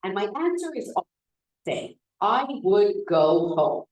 And my answer is always the same. I would go home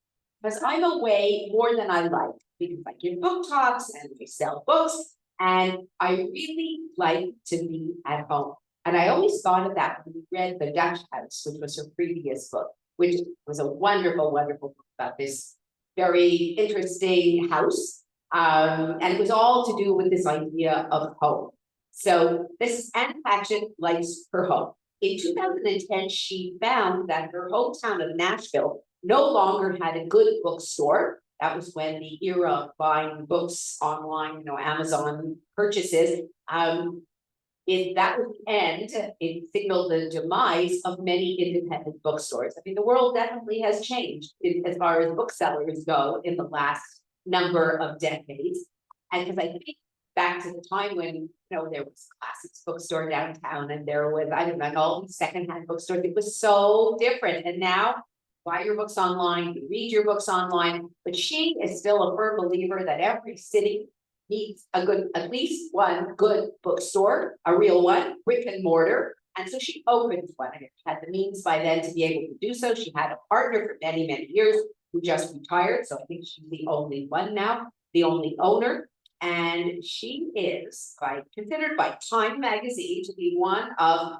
because I'm away more than I like, because I give book talks and I sell books, and I really like to be at home. And I always thought of that when we read The Dutch House, which was her previous book, which was a wonderful, wonderful book about this very interesting house. And it was all to do with this idea of home. So this is Anne Patchett likes her home. In 2010, she found that her hometown of Nashville no longer had a good bookstore. That was when the era of buying books online, Amazon purchases. That was the end. It signaled the demise of many independent bookstores. I mean, the world definitely has changed as far as booksellers go in the last number of decades. And because I think back to the time when there was Classics bookstore downtown, and there was, I don't know, all these secondhand bookstores. It was so different. And now, buy your books online, you read your books online. But she is still a firm believer that every city needs at least one good bookstore, a real one, brick and mortar. And so she opened one, and had the means by then to be able to do so. She had a partner for many, many years who just retired. So I think she's the only one now, the only owner. And she is considered by Time magazine to be one of,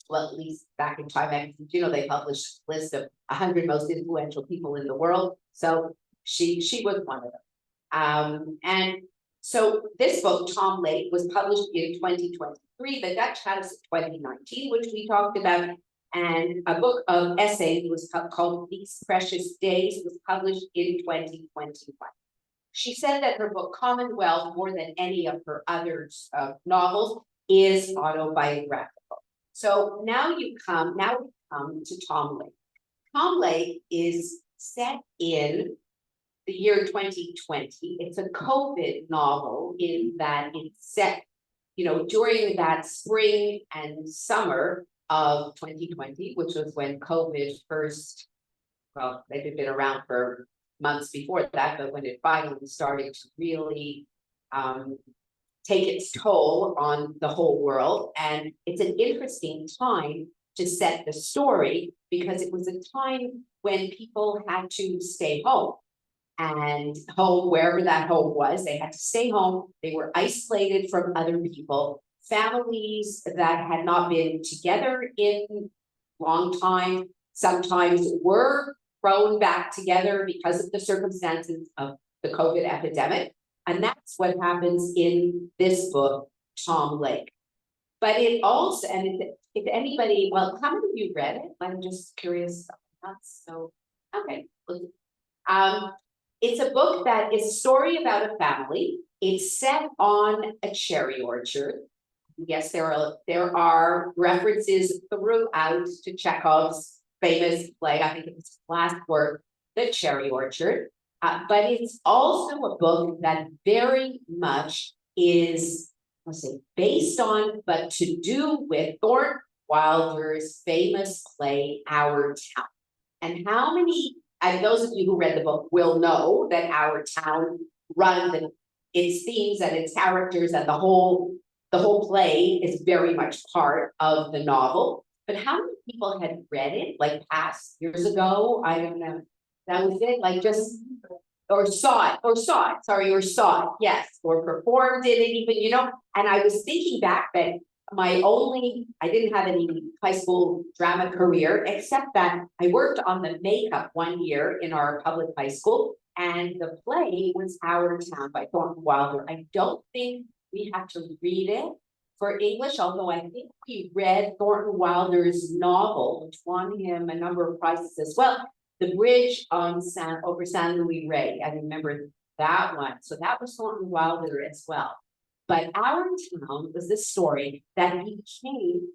well, at least back in Time magazine, they published a list of 100 most influential people in the world. So she was one of them. And so this book, Tom Lake, was published in 2023, The Dutch House 2019, which we talked about, and a book of essays was called These Precious Days, was published in 2021. She said that her book, Commonwealth, more than any of her other novels, is autobiographical. So now we come to Tom Lake. Tom Lake is set in the year 2020. It's a COVID novel in that it's set, during that spring and summer of 2020, which was when COVID first, well, they've been around for months before that, but when it finally started to really take its toll on the whole world. And it's an interesting time to set the story, because it was a time when people had to stay home. And home, wherever that home was, they had to stay home. They were isolated from other people. Families that had not been together in a long time sometimes were thrown back together because of the circumstances of the COVID epidemic. And that's what happens in this book, Tom Lake. But it also, and if anybody, well, how many of you read it? I'm just curious. So, okay. It's a book that is a story about a family. It's set on a cherry orchard. Yes, there are references throughout to Chekhov's famous play. I think it was his last work, The Cherry Orchard. But it's also a book that very much is, based on, but to do with Thornton Wilder's famous play, Our Town. And how many, and those of you who read the book will know that Our Town runs its themes and its characters, and the whole play is very much part of the novel. But how many people had read it, like past years ago? I don't know. That was it, like just, or saw it, yes, or performed in it even, and I was thinking back that I didn't have any high school drama career, except that I worked on the makeup one year in our public high school, and the play was Our Town by Thornton Wilder. I don't think we have to read it for English, although I think we read Thornton Wilder's novel, which won him a number of prizes as well, The Bridge on over San Luis Rey. I remember that one. So that was Thornton Wilder as well. But Our Town was this story that became,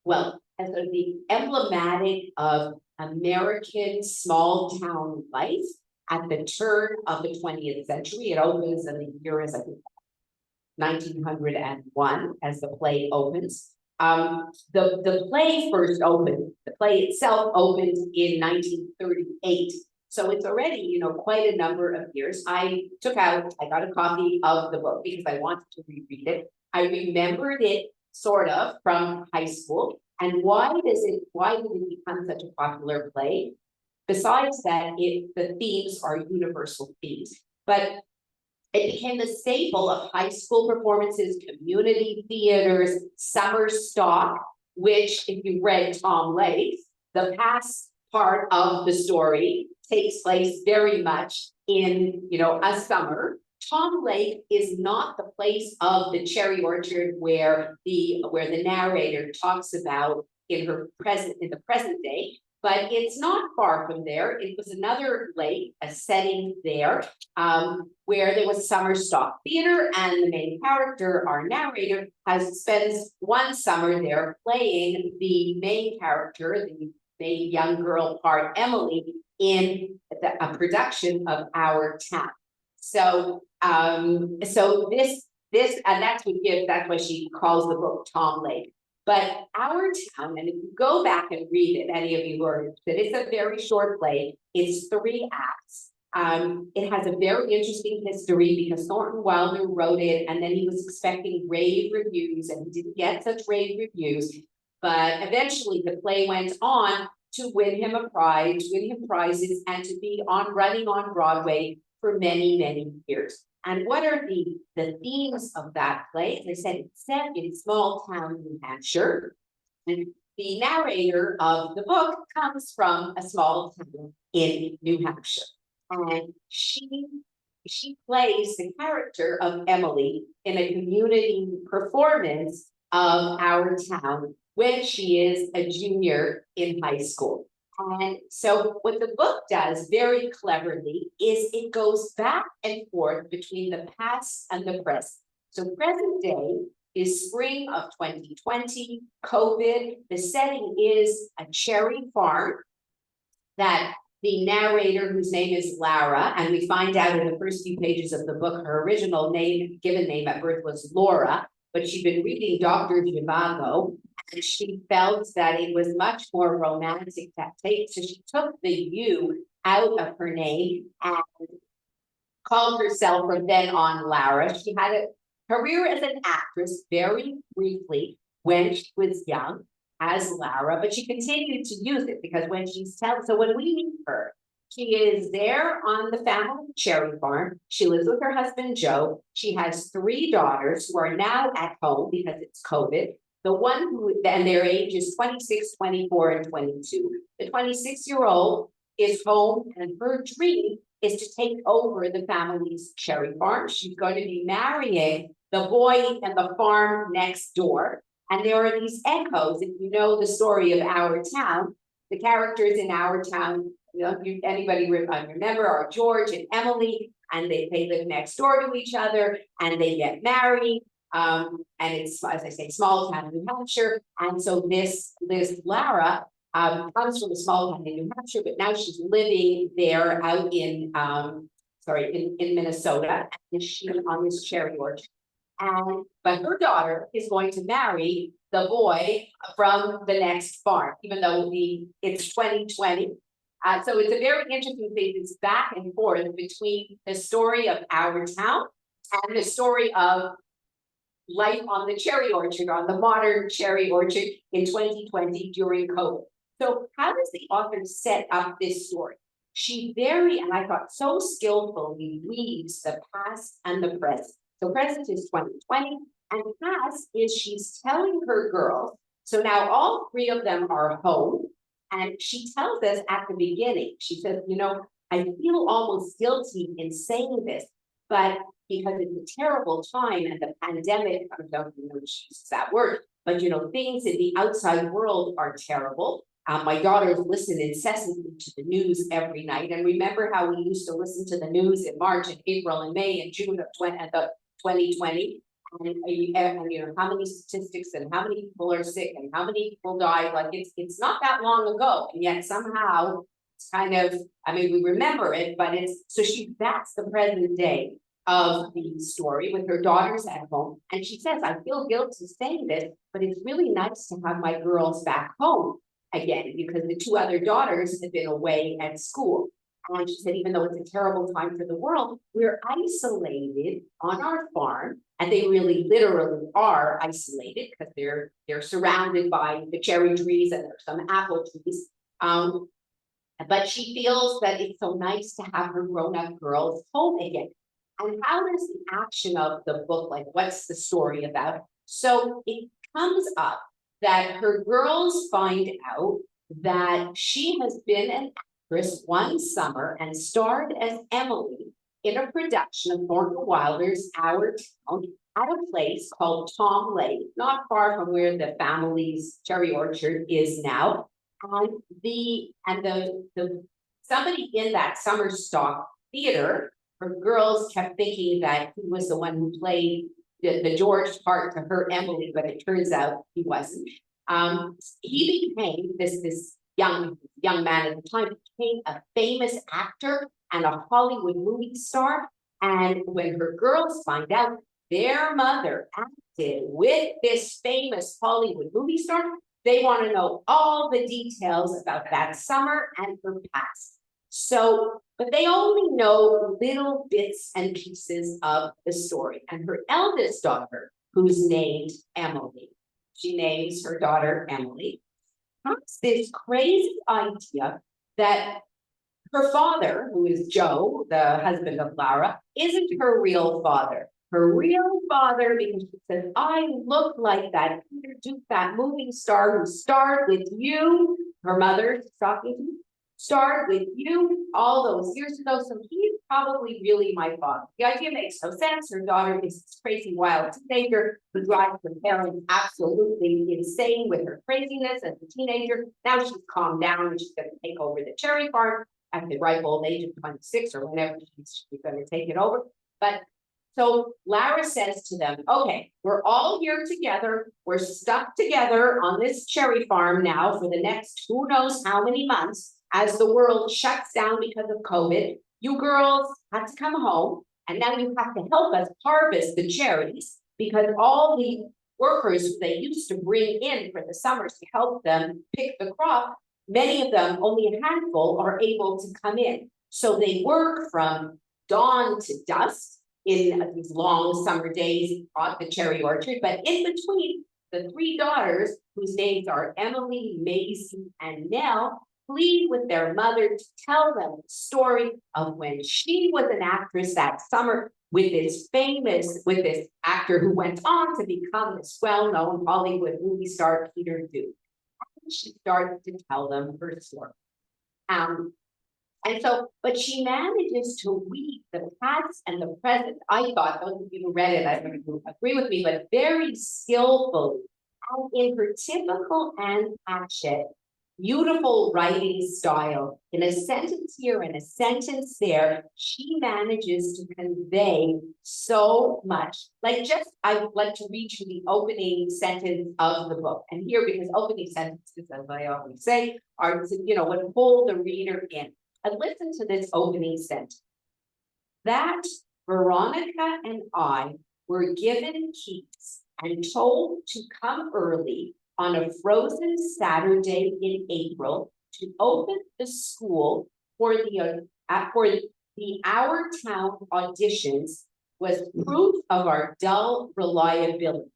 well, as the emblematic of American small town life at the turn of the 20th century. It opens in the year, as I think, 1901, as the play opens. The play first opened, the play itself opened in 1938. So it's already, quite a number of years. I got a copy of the book because I wanted to reread it. I remembered it sort of from high school. And why did it become such a popular play? Besides that, the themes are universal themes, but it became the staple of high school performances, community theaters, summer stock, which, if you read Tom Lake, the past part of the story takes place very much in, a summer. Tom Lake is not the place of the cherry orchard where the narrator talks about in the present day, but it's not far from there. It was another lake, a setting there, where there was summer stock theater, and the main character, our narrator, spends one summer there playing the main character, the main young girl part, Emily, in a production of Our Town. So, this, and that's why she calls the book Tom Lake. But Our Town, and if you go back and read it, any of you who are interested, it's a very short play. It's 3 acts. It has a very interesting history because Thornton Wilder wrote it, and then he was expecting rave reviews, and he didn't get such rave reviews. But eventually, the play went on to win him prizes, and to be running on Broadway for many, many years. And what are the themes of that play? As I said, it's set in small town New Hampshire. And the narrator of the book comes from a small town in New Hampshire. And she plays the character of Emily in a community performance of Our Town when she is a junior in high school. And so what the book does very cleverly is it goes back and forth between the past and the present. So present day is spring of 2020, COVID. The setting is a cherry farm that the narrator, whose name is Lara, and we find out in the first few pages of the book, her original given name at birth was Laura, but she'd been reading Dr. Zhivago, and she felt that it was much more romantic that take. So she took the U out of her name and called herself from then on Lara. She had a career as an actress very briefly when she was young as Lara, but she continued to use it because when so when we meet her, she is there on the family cherry farm. She lives with her husband, Joe. She has 3 daughters who are now at home because it's COVID. The one and their age is 26, 24, and 22. The 26-year-old is home, and her dream is to take over the family's cherry farm. She's going to be marrying the boy in the farm next door. And there are these echoes. If you know the story of Our Town, the characters in Our Town, anybody remember, are George and Emily, and they live next door to each other, and they get married. And it's, as I say, small town in New Hampshire. And so this Lara comes from a small town in New Hampshire, but now she's living there out in Minnesota, and she's on this cherry orchard. But her daughter is going to marry the boy from the next farm, even though it's 2020. So it's a very interesting thing. It's back and forth between the story of Our Town and the story of life on the cherry orchard, on the modern cherry orchard in 2020 during COVID. So how does the author set up this story? She and I thought so skillfully weaves the past and the present. So present is 2020, and past is she's telling her girls. So now all 3 of them are home, and she tells us at the beginning, she says, I feel almost guilty in saying this, but because it's a terrible time and the pandemic, I don't even know if she uses that word, but things in the outside world are terrible. My daughters listen incessantly to the news every night. And remember how we used to listen to the news in March and April and May and June of 2020? And how many statistics and how many people are sick and how many people died? Like it's not that long ago. And yet somehow it's kind of, we remember it, but that's the present day of the story with her daughters at home. And she says, I feel guilty saying this, but it's really nice to have my girls back home again, because the 2 other daughters have been away at school. And she said, even though it's a terrible time for the world, we're isolated on our farm. And they really literally are isolated because they're surrounded by the cherry trees and there's some apple trees. But she feels that it's so nice to have her grown-up girls home again. And how does the action of the book, like what's the story about? So it comes up that her girls find out that she has been an actress one summer and starred as Emily in a production of Thornton Wilder's Our Town at a place called Tom Lake, not far from where the family's cherry orchard is now. And the somebody in that summer stock theater, her girls kept thinking that he was the one who played the George part to her Emily, but it turns out he wasn't. He became this young man at the time, became a famous actor and a Hollywood movie star. And when her girls find out their mother acted with this famous Hollywood movie star, they want to know all the details about that summer and her past. So, but they only know little bits and pieces of the story. And her eldest daughter, who's named Emily, she names her daughter Emily, has this crazy idea that her father, who is Joe, the husband of Lara, isn't her real father. Her real father, because she says, I look like that Peter Duke, that movie star who starred with you. Her mother is talking to me, starred with you all those years ago. So he's probably really my father. The idea makes no sense. Her daughter is this crazy, wild teenager who drives her parents absolutely insane with her craziness as a teenager. Now she's calmed down and she's going to take over the cherry farm at the ripe old age of 26 or whenever she's going to take it over. But so Lara says to them, okay, we're all here together. We're stuck together on this cherry farm now for the next who knows how many months as the world shuts down because of COVID. You girls have to come home and now you have to help us harvest the cherries because all the workers they used to bring in for the summers to help them pick the crop, many of them, only a handful, are able to come in. So they work from dawn to dusk in these long summer days at the cherry orchard, but in between, the three daughters, whose names are Emily, Maisie, and Nell, plead with their mother to tell them the story of when she was an actress that summer with this actor who went on to become this well-known Hollywood movie star, Peter Duke. And she started to tell them her story. And so, but she manages to weave the past and the present. I thought, those of you who read it, I don't agree with me, but very skillfully. And in her typical Anne Patchett, beautiful writing style, in a sentence here and a sentence there, she manages to convey so much. Like just, I'd like to read you the opening sentence of the book. And here, because opening sentences, as I always say, are, what hold the reader in. And listen to this opening sentence. That Veronica and I were given keys and told to come early on a frozen Saturday in April to open the school for the Our Town auditions was proof of our dull reliability.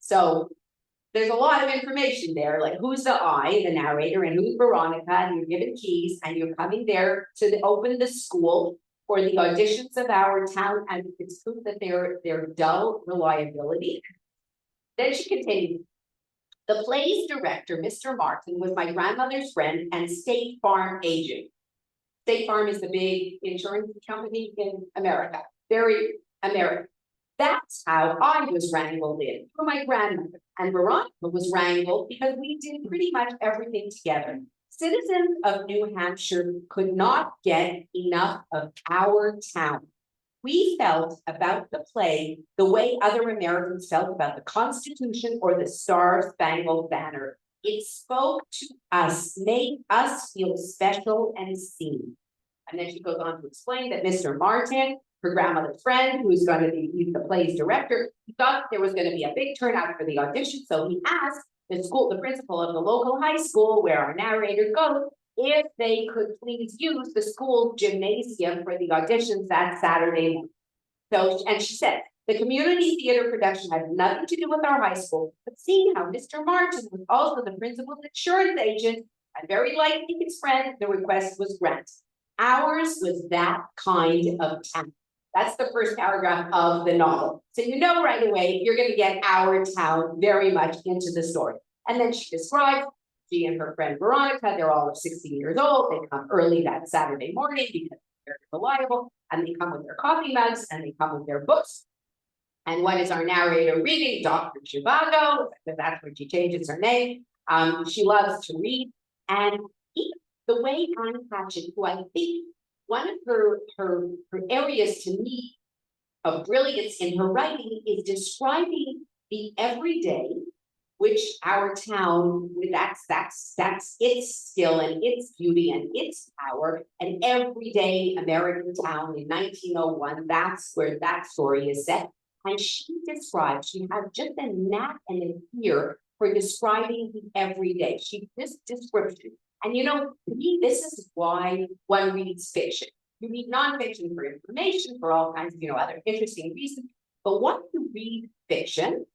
So there's a lot of information there, like who's the I, the narrator, and who's Veronica, and you're given keys, and you're coming there to open the school for the auditions of Our Town, and it's proof that their dull reliability. Then she continued, the play's director, Mr. Martin, was my grandmother's friend and State Farm agent. State Farm is the big insurance company in America, very American. That's how I was wrangled in for my grandmother. And Veronica was wrangled because we did pretty much everything together. Citizens of New Hampshire could not get enough of Our Town. We felt about the play the way other Americans felt about the Constitution or the Star-Spangled Banner. It spoke to us, made us feel special and seen. And then she goes on to explain that Mr. Martin, her grandmother's friend, who's going to be the play's director, he thought there was going to be a big turnout for the audition, so he asked the principal of the local high school where our narrator goes, if they could please use the school gymnasium for the auditions that Saturday morning. So, and she said, the community theater production had nothing to do with our high school, but seeing how Mr. Martin was also the principal's insurance agent and very likely his friend, the request was granted. Ours was that kind of town. That's the first paragraph of the novel. So you know right away, you're going to get our town very much into the story. And then she describes she and her friend Veronica, they're all of 16 years old. They come early that Saturday morning because they're reliable, and they come with their coffee mugs and they come with their books. And what is our narrator reading? Dr. Zhivago, because that's when she changes her name. She loves to read. And the way Anne Patchett, who I think one of her areas to me of brilliance in her writing is describing the everyday, which our town, that's its skill and its beauty and its power, an everyday American town in 1901, that's where that story is set. And she describes, she has just a knack and an ear for describing the everyday. This description. And you know, to me, this is why one reads fiction. You read nonfiction for information, for all kinds of, other interesting reasons. But once you read fiction,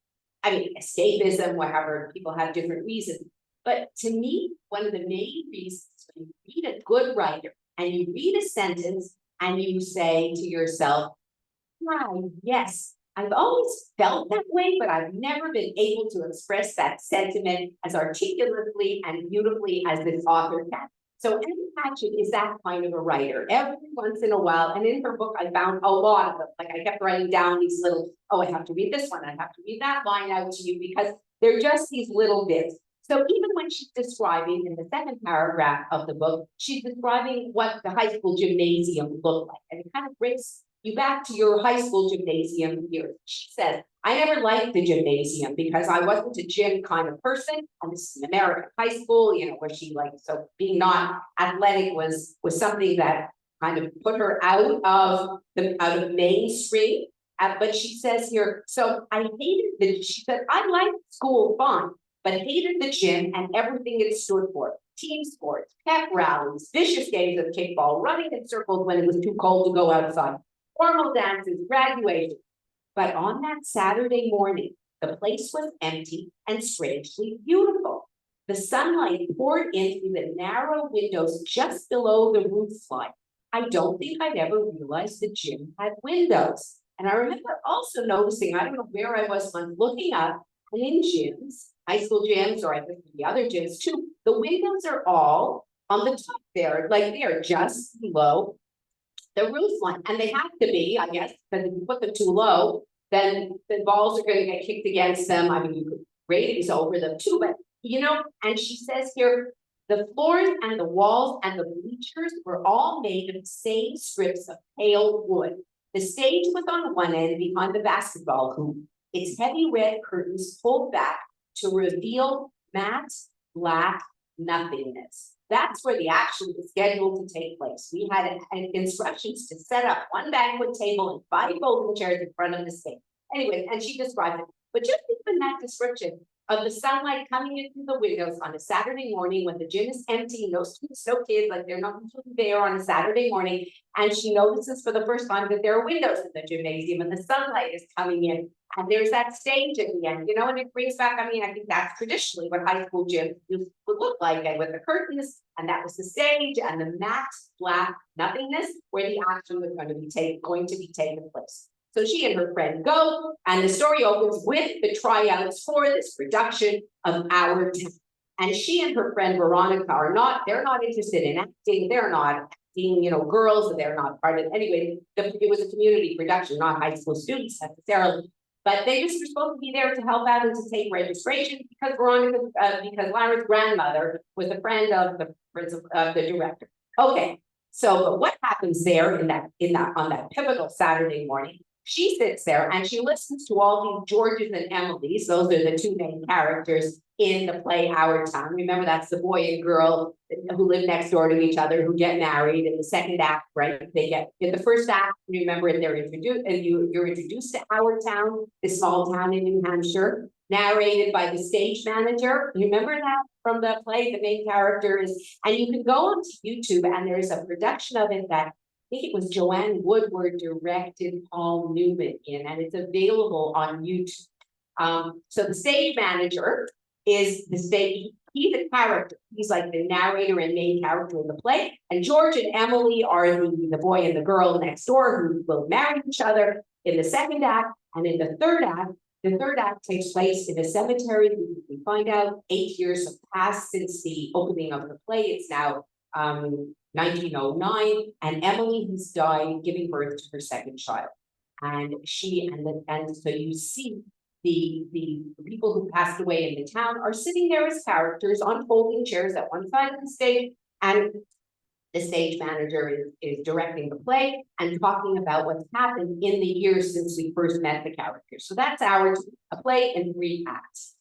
I mean, escapism, whatever, people have different reasons. But to me, one of the main reasons when you read a good writer and you read a sentence and you say to yourself, "Wow, yes, I've always felt that way, but I've never been able to express that sentiment as articulately and beautifully as this author can." So Anne Patchett is that kind of a writer. Every once in a while, and in her book, I found a lot of them. Like I kept writing down these little, I have to read this one, I have to read that line out to you, because they're just these little bits. So even when she's describing in the second paragraph of the book, she's describing what the high school gymnasium looked like. And it kind of brings you back to your high school gymnasium years. She says, "I never liked the gymnasium because I wasn't a gym kind of person. And this is an American high school, where she so being not athletic was something that kind of put her out of mainstream." But she says here, "So I hated she said, I liked school fine, but hated the gym and everything it stood for. Team sports, pep rallies, vicious games of kickball, running in circles when it was too cold to go outside, formal dances, graduation. But on that Saturday morning, the place was empty and strangely beautiful. The sunlight poured in through the narrow windows just below the roof line. I don't think I'd ever realized the gym had windows." And I remember also noticing, I don't know where I was once looking up, and in gyms, high school gyms, or I think the other gyms too, the windows are all on the top there, like they are just below the roof line. And they have to be, I guess, because if you put them too low, then the balls are going to get kicked against them. I mean, you could ratings over them too, but and she says here, the floors and the walls and the bleachers were all made of the same strips of pale wood. The stage was on one end behind the basketball hoop, its heavy red curtains pulled back to reveal matte black nothingness. That's where the action was scheduled to take place. We had instructions to set up one banquet table and 5 folding chairs in front of the stage. Anyway, and she described it. But just even that description of the sunlight coming in through the windows on a Saturday morning when the gym is empty, no students, no kids, like they're not usually there on a Saturday morning. And she notices for the first time that there are windows in the gymnasium and the sunlight is coming in. And there's that stage at the end, and it brings back, I think that's traditionally what high school gyms would look like, and with the curtains, and that was the stage, and the matte black nothingness where the action was going to be taking place. So she and her friend go, and the story opens with the tryouts for this production of Our Town. And she and her friend Veronica they're not interested in acting, they're not acting, girls, they're not part of it. Anyway, it was a community production, not high school students necessarily. But they just were supposed to be there to help out and to take registration because because Lara's grandmother was a friend of the director. Okay, so what happens there on that pivotal Saturday morning? She sits there and she listens to all these Georges and Emilys. Those are the 2 main characters in the play Our Town. Remember, that's the boy and girl who live next door to each other, who get married in the second act, right? They get in the first act, remember, they're introduced, and you're introduced to Our Town, this small town in New Hampshire. narrated by the stage manager. You remember that from the play? The main character is, and you can go onto YouTube and there's a production of it that I think it was Joanne Woodward directed Paul Newman in, and it's available on YouTube. So the stage manager is the stage, he's a character. He's like the narrator and main character in the play. And George and Emily are the boy and the girl next door who will marry each other in the second act. And in the third act takes place in a cemetery. We find out 8 years have passed since the opening of the play. It's now 1909, and Emily has died giving birth to her second child. And so you see the people who passed away in the town are sitting there as characters on folding chairs at one side of the stage, and the stage manager is directing the play and talking about what's happened in the years since we first met the characters. So that's a play in 3 acts.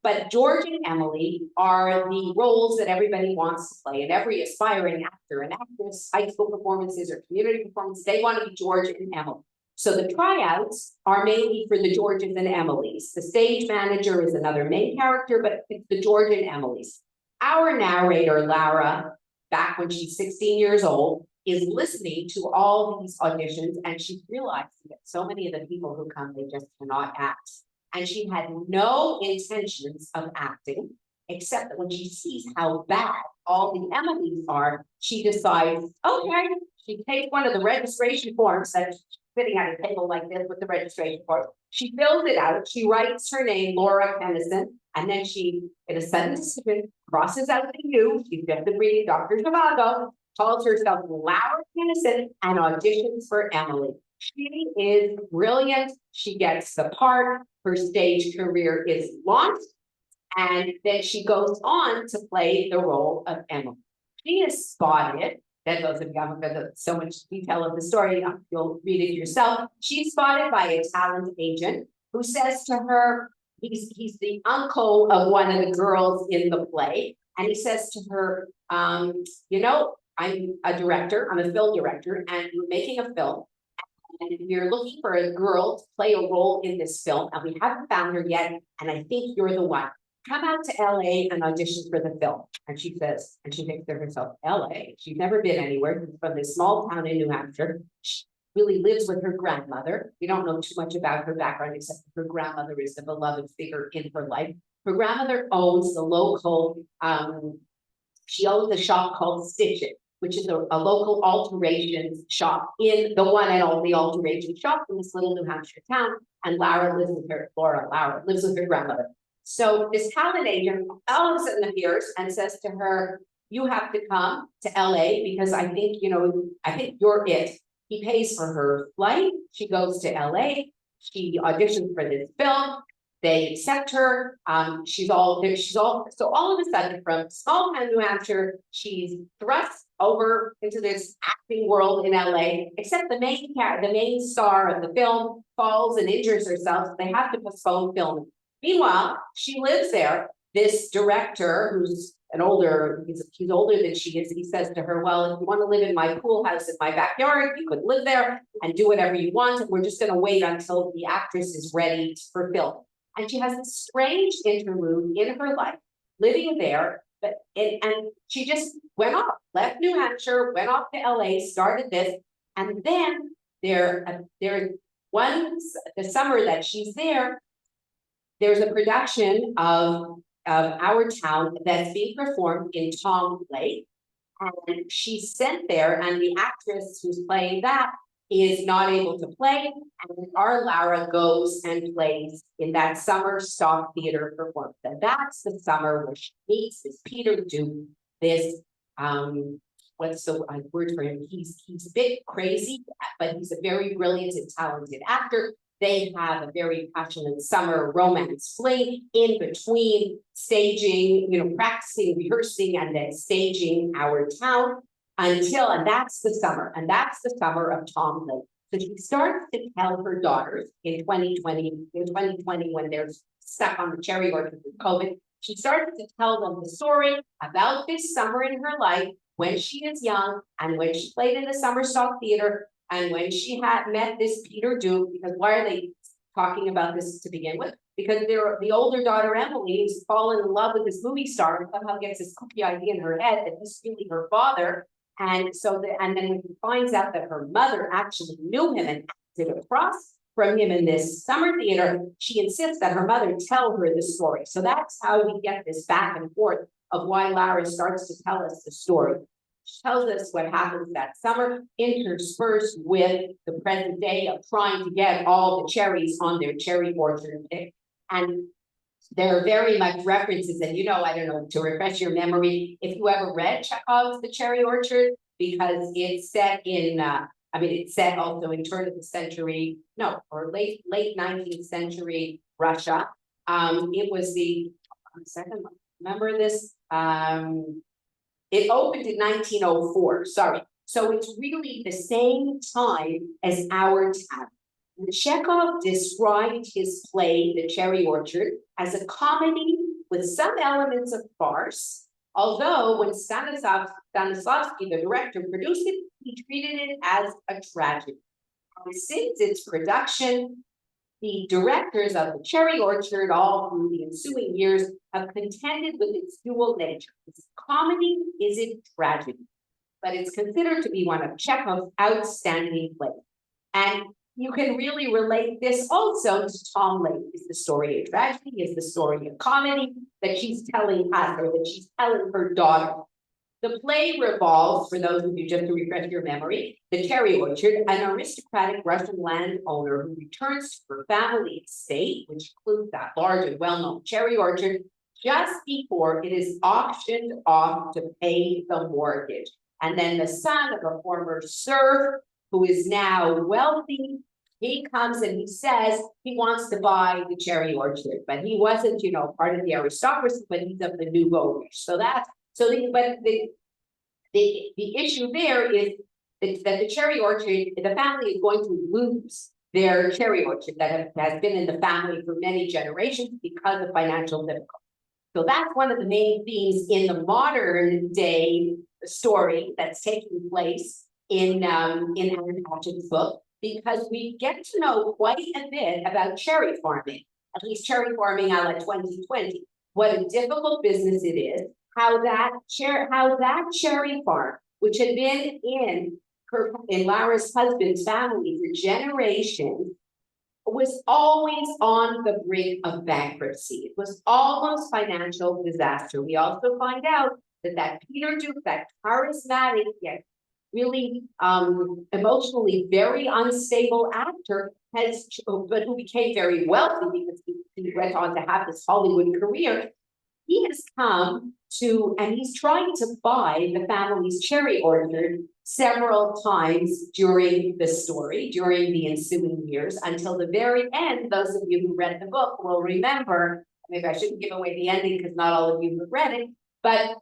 But George and Emily are the roles that everybody wants to play, and every aspiring actor and actress, high school performances or community performances, they want to be George and Emily. So the tryouts are mainly for the Georges and Emilys. The stage manager is another main character, but it's the George and Emilys. Our narrator, Lara, back when she's 16 years old, is listening to all these auditions, and she's realizing that so many of the people who come, they just cannot act. And she had no intentions of acting, except that when she sees how bad all the Emilys are, she decides, okay, she takes one of the registration forms that sitting at a table like this with the registration form. She fills it out. She writes her name, Laura Kennison, and then she, in a sudden decision, crosses out the U. She's just been reading Dr. Zhivago, calls herself Laura Kennison, and auditions for Emily. She is brilliant. She gets the part. Her stage career is launched, and then she goes on to play the role of Emily. She is spotted. That those of you haven't read so much detail of the story, you'll read it yourself. She's spotted by a talent agent who says to her, he's the uncle of one of the girls in the play, and he says to her, you know, I'm a director, I'm a film director, and we're making a film, and we're looking for a girl to play a role in this film, and we haven't found her yet, and I think you're the one. Come out to LA and audition for the film. And she says, and she thinks to herself, LA, she's never been anywhere. She's from this small town in New Hampshire. She really lives with her grandmother. We don't know too much about her background, except her grandmother is a beloved figure in her life. Her grandmother owns the local, she owns a shop called Stitch It, which is a local alterations shop in the one and only alteration shop in this little New Hampshire town. And Laura lives with her grandmother. So this talent agent all of a sudden appears and says to her, you have to come to LA because I think you're it. He pays for her flight. She goes to LA. She auditions for this film. They accept her. So all of a sudden, from small town New Hampshire, she's thrust over into this acting world in LA, except the main star of the film falls and injures herself. So they have to postpone filming. Meanwhile, she lives there. This director, who's he's older than she is, he says to her, well, if you want to live in my pool house in my backyard, you could live there and do whatever you want. We're just going to wait until the actress is ready for film. And she has this strange interlude in her life, living there, and she just went off, left New Hampshire, went off to LA, started this, and then the summer that she's there, there's a production of Our Town that's being performed in Tom Lake, and she's sent there, and the actress who's playing that is not able to play, and our Lara goes and plays in that summer stock theater performance. And that's the summer where she meets this Peter Duke, this what's the word for him? He's a bit crazy, but he's a very brilliant and talented actor. They have a very passionate summer romance fling in between staging, practicing, rehearsing, and then staging Our Town and that's the summer of Tom Lake. So she starts to tell her daughters in 2020 when they're stuck on the cherry orchard with COVID, she started to tell them the story about this summer in her life when she is young and when she played in the summer stock theater and when she had met this Peter Duke. Because why are they talking about this to begin with? because the older daughter, Emily, is fallen in love with this movie star and somehow gets this kooky idea in her head that he's really her father. And and then when he finds out that her mother actually knew him and acted across from him in this summer theater, she insists that her mother tell her the story. So that's how we get this back and forth of why Lara starts to tell us the story. She tells us what happens that summer, interspersed with the present day of trying to get all the cherries on their cherry orchard. And there are very much references, and I don't know, to refresh your memory, if you ever read Chekhov's The Cherry Orchard, because it's set in, it's set also in turn of the century, no, or late 19th century Russia. It was remember this? It opened in 1904, sorry. So it's really the same time as our town. Chekhov described his play, The Cherry Orchard, as a comedy with some elements of farce, although when Stanislavski, the director, produced it, he treated it as a tragedy. And since its production, the directors of The Cherry Orchard, all through the ensuing years, have contended with its dual nature. It's comedy, is it tragedy? But it's considered to be one of Chekhov's outstanding plays. And you can really relate this also to Tom Lake. Is the story a tragedy? Is the story a comedy that she's telling us, or that she's telling her daughter? The play revolves, for those of you, just to refresh your memory, the Cherry Orchard, an aristocratic Russian landowner who returns to her family estate, which includes that large and well-known cherry orchard, just before it is auctioned off to pay the mortgage. And then the son of a former serf, who is now wealthy, he comes and he says he wants to buy the cherry orchard, but he wasn't, part of the aristocracy, but he's of the nouveau riche. So the issue there is that the cherry orchard, the family is going to lose their cherry orchard that has been in the family for many generations because of financial difficulty. So that's one of the main themes in the modern day story that's taking place in Anne Patchett's book, because we get to know quite a bit about cherry farming, at least cherry farming a la 2020, what a difficult business it is, how that cherry farm, which had been in Lara's husband's family for generations, was always on the brink of bankruptcy. It was almost financial disaster. We also find out that Peter Duke, that charismatic yet really emotionally very unstable actor, but who became very wealthy because he went on to have this Hollywood career. He has come to, and he's trying to buy the family's cherry orchard several times during the story, during the ensuing years, until the very end. Those of you who read the book will remember, maybe I shouldn't give away the ending because not all of you have read it, but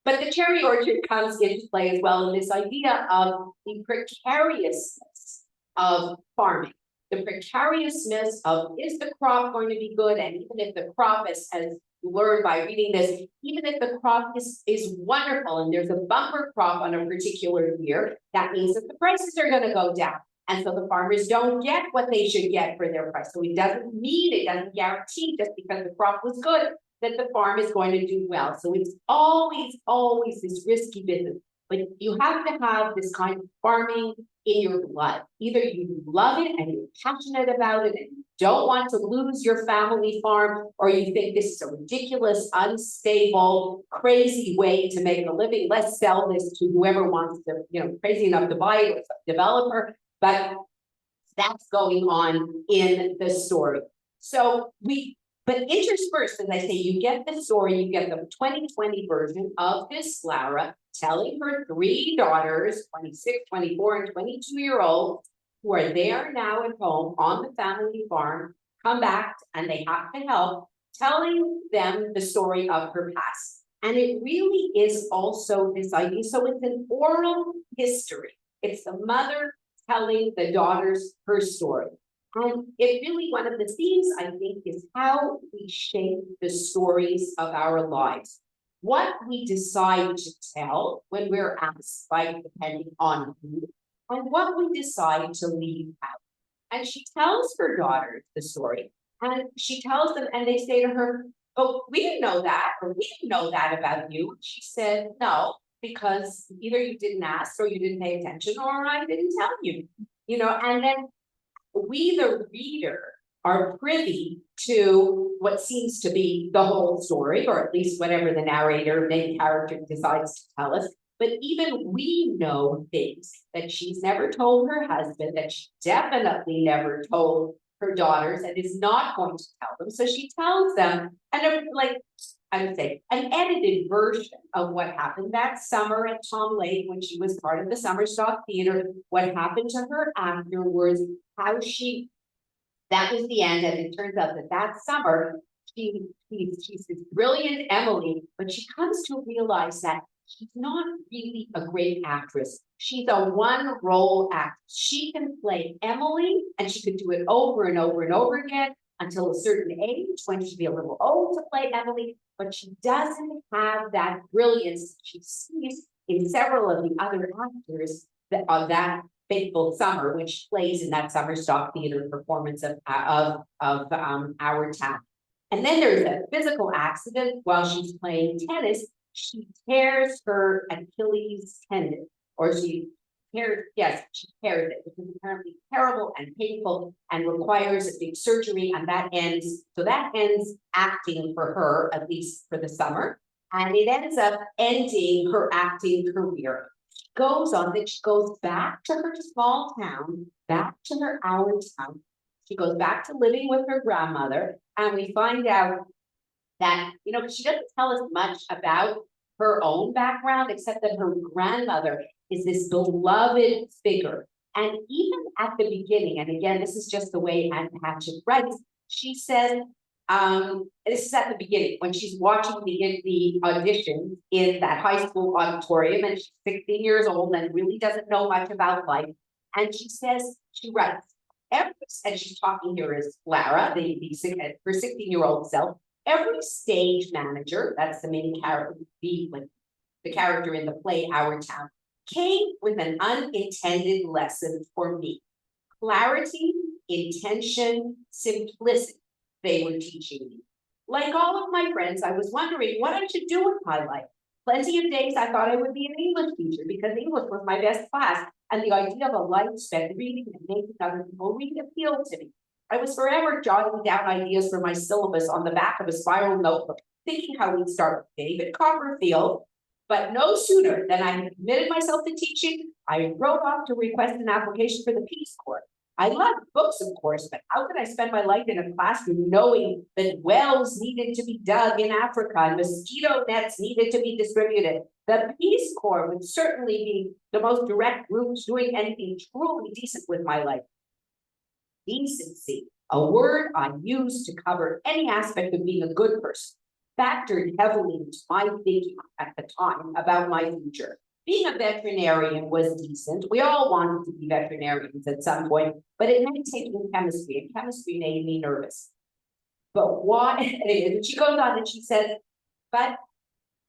the cherry orchard comes into play as well in this idea of the precariousness of farming. The precariousness of, is the crop going to be good? And even if the crop is, as you learn by reading this, even if the crop is wonderful and there's a bumper crop on a particular year, that means that the prices are going to go down. And so the farmers don't get what they should get for their price. So it doesn't guarantee just because the crop was good that the farm is going to do well. So it's always this risky business. But you have to have this kind of farming in your blood. Either you love it and you're passionate about it and you don't want to lose your family farm, or you think this is a ridiculous, unstable, crazy way to make a living. Let's sell this to whoever wants to, crazy enough to buy it, or some developer. But that's going on in the story. But interspersed, as I say, you get the story, you get the 2020 version of this Lara telling her three daughters, 26, 24, and 22-year-old, who are there now at home on the family farm, come back and they have to help, telling them the story of her past. And it really is also this idea. So it's an oral history. It's the mother telling the daughters her story. And it really, one of the themes, I think, is how we shape the stories of our lives. What we decide to tell when we're asked, by depending on who, and what we decide to leave out. And she tells her daughters the story And she tells them, and they say to her, "Oh, we didn't know that, or we didn't know that about you." And she said, "No, because either you didn't ask, or you didn't pay attention, or I didn't tell you." And then we, the reader, are privy to what seems to be the whole story, or at least whatever the narrator, main character, decides to tell us. But even we know things that she's never told her husband, that she definitely never told her daughters, and is not going to tell them. So she tells them, and like I would say, an edited version of what happened that summer at Tom Lake when she was part of the Summer Stock Theater, what happened to her afterwards, how that was the end. And it turns out that summer, she's this brilliant Emily, but she comes to realize that she's not really a great actress. She's a one-role actress. She can play Emily, and she could do it over and over and over again until a certain age, when she'd be a little old to play Emily, but she doesn't have that brilliance she sees in several of the other actors of that fateful summer, which plays in that Summer Stock Theater performance of Our Town. And then there's a physical accident while she's playing tennis. She tears her Achilles tendon, or she tears it, which is apparently terrible and painful and requires a big surgery, and that ends acting for her, at least for the summer, and it ends up ending her acting career. She goes back to her small town, back to her Our Town. She goes back to living with her grandmother, and we find out that, she doesn't tell us much about her own background, except that her grandmother is this beloved figure. And even at the beginning, and again, this is just the way Anne Patchett writes, she says, this is at the beginning, when she's watching the audition in that high school auditorium, and she's 16 years old and really doesn't know much about life. And she writes, and she's talking here as Lara, her 16-year-old self, every stage manager, that's the main character, the character in the play Our Town, came with an unintended lesson for me. Clarity, intention, simplicity, they were teaching me. Like all of my friends, I was wondering what I should do with my life. Plenty of days I thought I would be an English teacher because English was my best class, and the idea of a life spent reading and making other people read appealed to me. I was forever jotting down ideas for my syllabus on the back of a spiral notebook, thinking how we'd start with David Copperfield. But no sooner than I had committed myself to teaching, I wrote off to request an application for the Peace Corps. I loved books, of course, but how could I spend my life in a classroom knowing that wells needed to be dug in Africa and mosquito nets needed to be distributed? The Peace Corps would certainly be the most direct route to doing anything truly decent with my life. Decency, a word I use to cover any aspect of being a good person, factored heavily into my thinking at the time about my future. Being a veterinarian was decent. We all wanted to be veterinarians at some point, but it meant taking chemistry, and chemistry made me nervous. But why? And she goes on and she says, but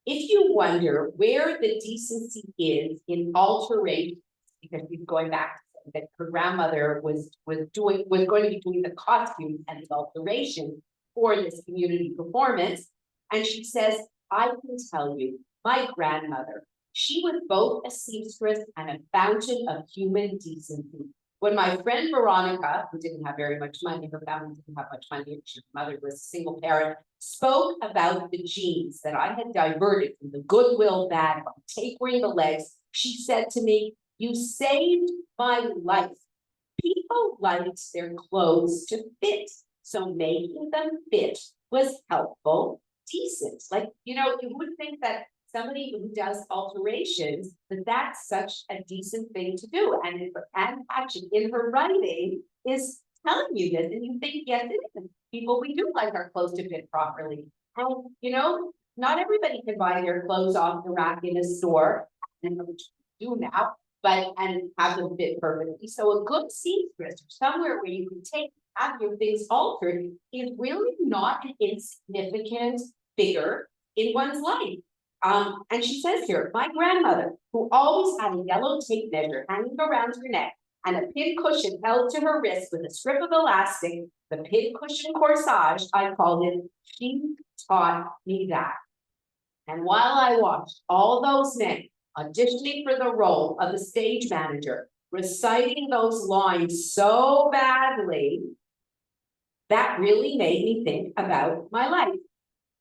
if you wonder where the decency is in alteration, because she's going back to that her grandmother was going to be doing the costumes and the alteration for this community performance. And she says, I can tell you, my grandmother, she was both a seamstress and a fountain of human decency. When my friend Veronica, who didn't have very much money, her family didn't have much money, her mother was a single parent, spoke about the genes that I had diverted from the goodwill bag by tapering the legs, she said to me, you saved my life. People liked their clothes to fit, so making them fit was helpful, decent. Like, you would think that somebody who does alterations, that's such a decent thing to do. And Anne Patchett in her writing is telling you this, and you think, yes, it is. People, we do like our clothes to fit properly. And, not everybody can buy their clothes off the rack in a store, and which we do now, and have them fit perfectly. So a good seamstress, somewhere where you can have your things altered, is really not an insignificant figure in one's life. And she says here, my grandmother, who always had a yellow tape measure hanging around her neck and a pin cushion held to her wrist with a strip of elastic, the pin cushion corsage, I called it. She taught me that. And while I watched all those men auditioning for the role of the stage manager, reciting those lines so badly, that really made me think about my life.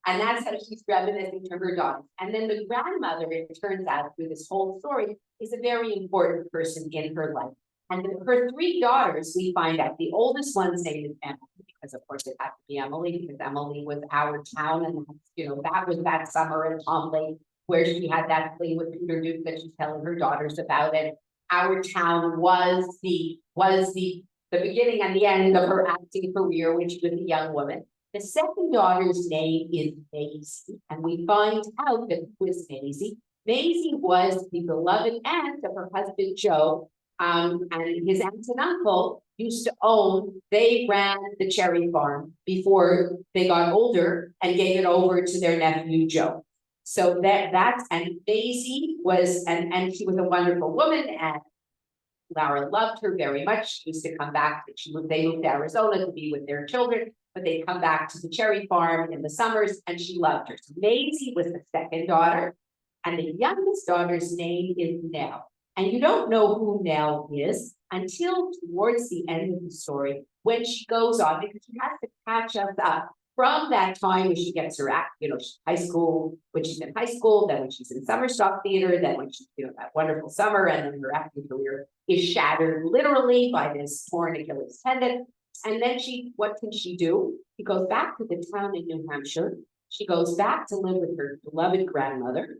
And that's how she's reminiscing to her daughter. And then the grandmother, it turns out, through this whole story, is a very important person in her life. And her three daughters, we find out, the oldest one's name is Emily, because of course it had to be Emily, because Emily was our town, and that was that summer in Tom Lake where she had that play with Peter Duke that she's telling her daughters about. And our town was the beginning and the end of her acting career when she was a young woman. The second daughter's name is Maisie, and we find out that it was Maisie. Maisie was the beloved aunt of her husband, Joe, and his aunt and uncle used to they ran the cherry farm before they got older and gave it over to their nephew, Joe. So and Maisie was, and she was a wonderful woman, and Lara loved her very much. She used to come back, they moved to Arizona to be with their children, but they'd come back to the cherry farm in the summers, and she loved her. So Maisie was the second daughter, and the youngest daughter's name is Nell. And you don't know who Nell is until towards the end of the story, when she goes on, because she has to catch us up from that time when she gets her act, high school, when she's in high school, then when she's in summer stock theater, then when she's, that wonderful summer, and then her acting career is shattered literally by this torn Achilles tendon. And then what can she do? She goes back to the town in New Hampshire. She goes back to live with her beloved grandmother.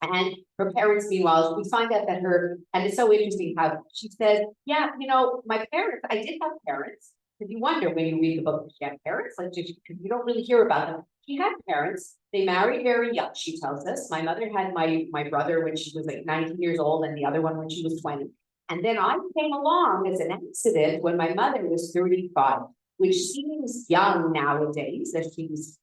And her parents, meanwhile, we find out that and it's so interesting how she says, yeah, my parents, I did have parents. Because you wonder when you read the book, she had parents, because you don't really hear about them. She had parents. They married very young, she tells us. My mother had my brother when she was like 19 years old, and the other one when she was 20. And then I came along as an accident when my mother was 35, which seems young nowadays, that she was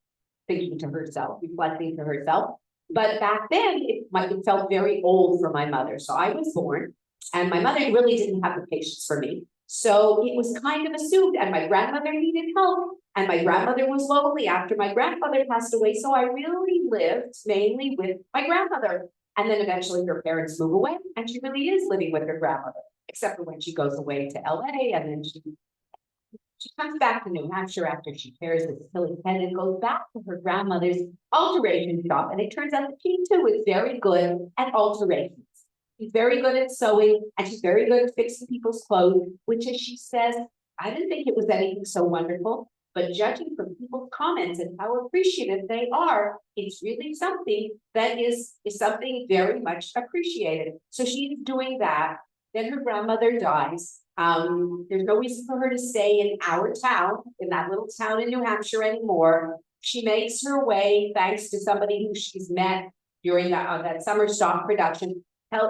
thinking to herself, reflecting to herself. But back then, it felt very old for my mother. So I was born, and my mother really didn't have the patience for me. So it was kind of assumed, and my grandmother needed help, and my grandmother was lonely after my grandfather passed away. So I really lived mainly with my grandmother. And then eventually her parents move away, and she really is living with her grandmother, except for when she goes away to LA, and then she comes back to New Hampshire after she tears this Achilles tendon and goes back to her grandmother's alteration shop. And it turns out that she too is very good at alterations. She's very good at sewing, and she's very good at fixing people's clothes, which, as she says, I didn't think it was anything so wonderful, but judging from people's comments and how appreciative they are, it's really something that is something very much appreciated. So she's doing that. Then her grandmother dies. There's no reason for her to stay in our town, in that little town in New Hampshire anymore. She makes her way, thanks to somebody who she's met during that summer stock production,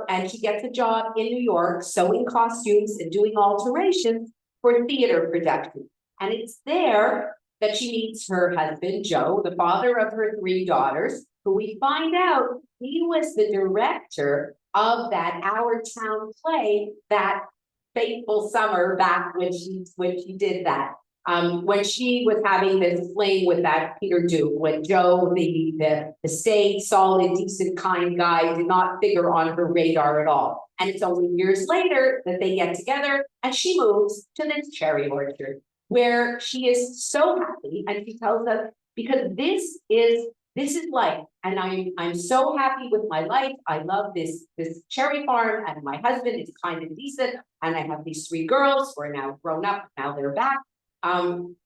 and she gets a job in New York sewing costumes and doing alterations for theater production. And it's there that she meets her husband, Joe, the father of her three daughters, who we find out he was the director of that Our Town play that fateful summer back when she did that. When she was having this fling with that Peter Duke, when Joe, the staid, solid, decent, kind guy, did not figure on her radar at all. And it's only years later that they get together, and she moves to this cherry orchard, where she is so happy, and she tells us, because this is life, and I'm so happy with my life. I love this cherry farm, and my husband is kind and decent, and I have these three girls who are now grown up. Now they're back. And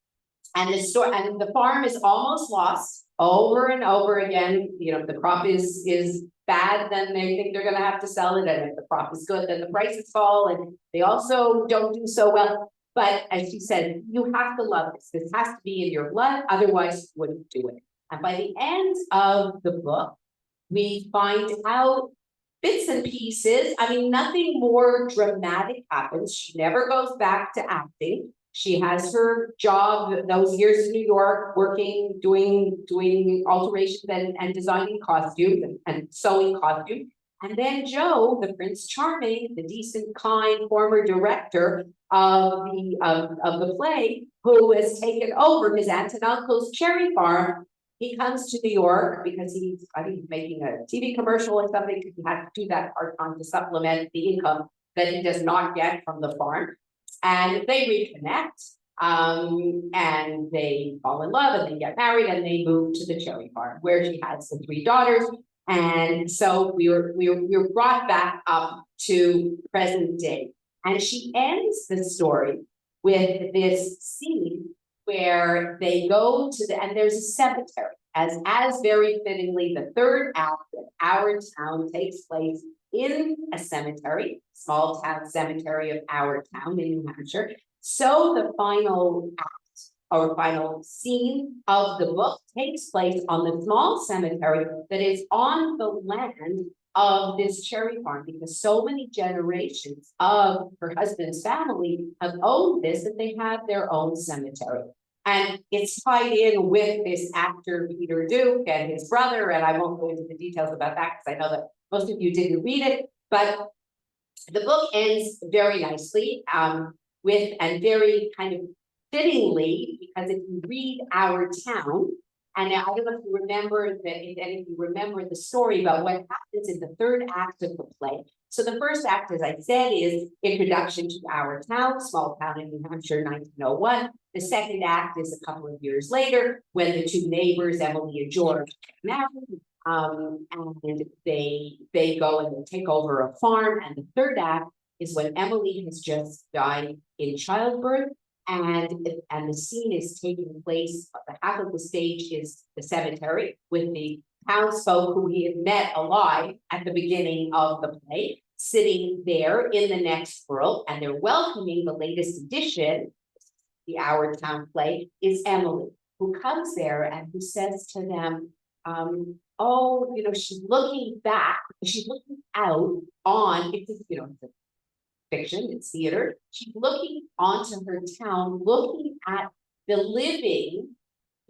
the farm is almost lost over and over again. If the crop is bad, then they think they're going to have to sell it, and if the crop is good, then the prices fall, and they also don't do so well. But as she said, you have to love this. This has to be in your blood, otherwise you wouldn't do it. And by the end of the book, we find out bits and pieces. I mean, nothing more dramatic happens. She never goes back to acting. She has her job those years in New York, working, doing alterations and designing costumes and sewing costumes. And then Joe, the Prince Charming, the decent, kind former director of the play, who has taken over his aunt and uncle's cherry farm, he comes to New York because he's, I think, making a TV commercial or something, because he had to do that part-time to supplement the income that he does not get from the farm. And they reconnect, and they fall in love, and they get married, and they move to the cherry farm, where she has the 3 daughters. And so we were brought back up to present day. And she ends the story with this scene where they go to and there's a cemetery, as very fittingly, the third act of Our Town takes place in a cemetery, small town cemetery of Our Town in New Hampshire. So the final act, or final scene of the book, takes place on the small cemetery that is on the land of this cherry farm, because so many generations of her husband's family have owned this, that they have their own cemetery. And it's tied in with this actor, Peter Duke, and his brother, and I won't go into the details about that because I know that most of you didn't read it, but the book ends very nicely, with, and very kind of fittingly, because if you read Our Town, and I don't know if you remember that, and if you remember the story about what happens in the third act of the play. So the first act, as I said, is Introduction to Our Town, small town in New Hampshire, 1901. The second act is a couple of years later, when the 2 neighbors, Emily and George, get married. And they go and they take over a farm. And the third act is when Emily has just died in childbirth. And the scene is taking place, half of the stage is the cemetery, with the townsfolk who he had met alive at the beginning of the play, sitting there in the next world, and they're welcoming the latest edition, the Our Town play, is Emily, who comes there and who says to them, oh, you know, she's looking back, she's looking out on, it's, you know, it's fiction, it's theater. She's looking onto her town, looking at the living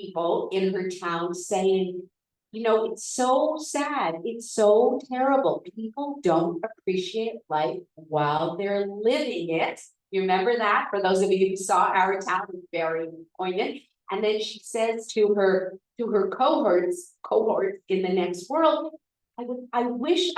people in her town, saying, you know, it's so sad, it's so terrible. People don't appreciate life while they're living it. You remember that? For those of you who saw Our Town, it's very poignant. And then she says to her cohorts in the next world, I wish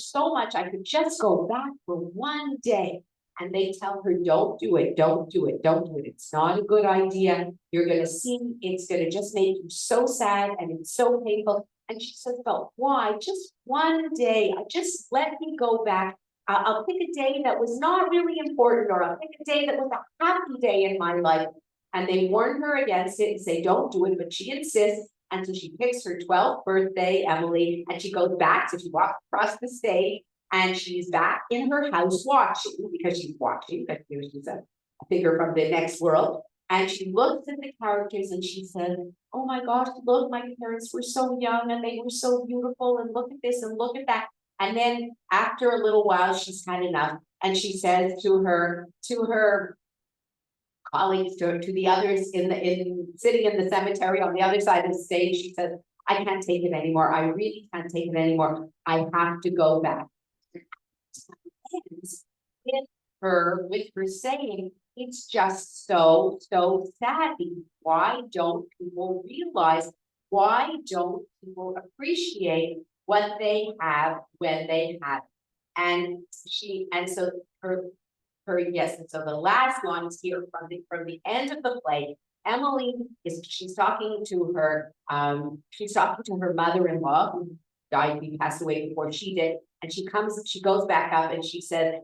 so much I could just go back for one day. And they tell her, don't do it, don't do it, don't do it. It's not a good idea. You're going to see, it's going to just make you so sad, and it's so painful. And she says, well, why? Just one day, just let me go back. I'll pick a day that was not really important, or I'll pick a day that was a happy day in my life. And they warn her against it and say, don't do it, but she insists. And so she picks her 12th birthday, Emily, and she goes back. So she walks across the stage, and she's back in her house watching, because she's watching, but you know, she's a figure from the next world. And she looks at the characters and she said, oh my gosh, look, my parents were so young and they were so beautiful, and look at this and look at that. And then after a little while, she's had enough. And she says to her colleagues, to the others sitting in the cemetery on the other side of the stage, she says, I can't take it anymore. I really can't take it anymore. I have to go back. With her saying, it's just so sad. Why don't people realize? Why don't people appreciate what they have when they have it? And so yes, and so the last one is here from the end of the play. Emily she's talking to her mother-in-law, who died, he passed away before she did, and she goes back up and she said,